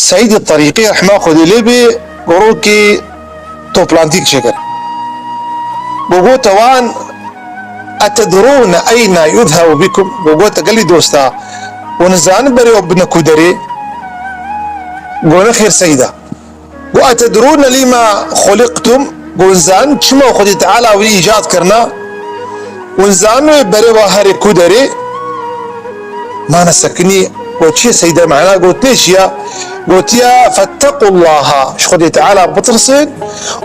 سعيد الطريقي رحمه خذي لبي قروكي توبلانتيك شكر بقول توان أتدرون أين يذهب بكم؟ بقول تقلي دوستا ونزان بري وبنا كودري قول خير سيدة وأتدرون لما خلقتم؟ قول زان شما خذي تعالى وإيجاد كرنا ونزان بري وهاري كودري ما نسكني قلت يا سيدة معنا قلت ليش قلت يا فاتقوا الله شخذي تعالى بطرسين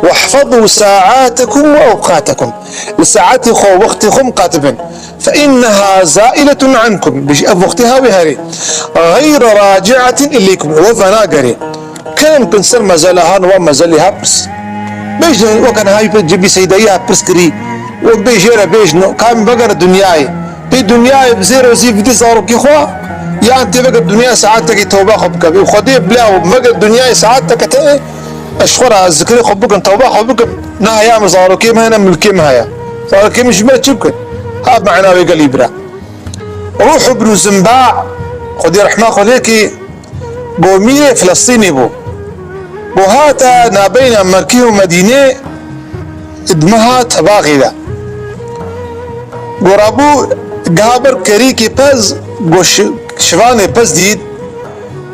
واحفظوا ساعاتكم وأوقاتكم لساعات خو وقتكم قاتبا فإنها زائلة عنكم وقتها بهاري غير راجعة إليكم وفناقري كان كنسل مزالها ومزالها برس بيش وكان هاي بجيبي سيدايا برسكري وبيجيرا بيجنو كان بقر دنياي في دنياي بزير وزي في تصارو كي خوا يا انت بقى الدنيا ساعتك توبه خبك وخدي بلا بقى الدنيا ساعتك تي اشخرها الذكر خبك توبه خبك نهايا مزارو كي ما هنا ملكي ما هي صار كي مش ما تشبك هذا معنا وقال يبرا روح ابن زنباع خدي رحمه خليكي بومية فلسطيني بو هاتا نابين مركيه ومدينه ادمها تباغي قرابو قابر كريكي باز قوش شفاني باز ديد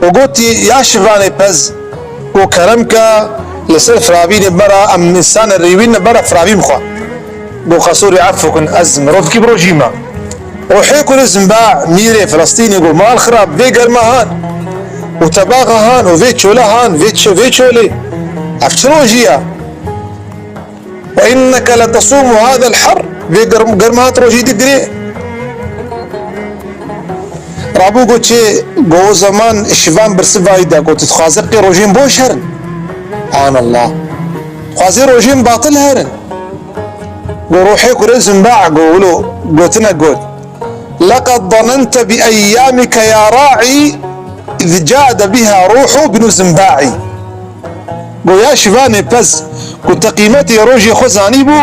وقوتي يا شفاني باز وكرمك لسر فرابين برا ام انسان الريوين برا فرابين مخوا قو خسوري عفوكن ازم روفكي بروجيما وحيكو الزنباع ميري فلسطيني قو مال خراب في قرما هان وتباغا هان وفي تشولا هان في تشولي عفتنو جيا وإنك لتصوم هذا الحر في قرمات روجي دقري رابو قلت شيء قو زمان الشفان برسفايدا قلت تخازقي روجين بوش هرن سبحان الله خازي روجين باطل هرن قو روحي كريزم باع قولوا قلتنا قول لقد ظننت بأيامك يا راعي إذ جاد بها روح بن زنباعي قو يا شفاني بس قلت قيمتي روجي خزاني بو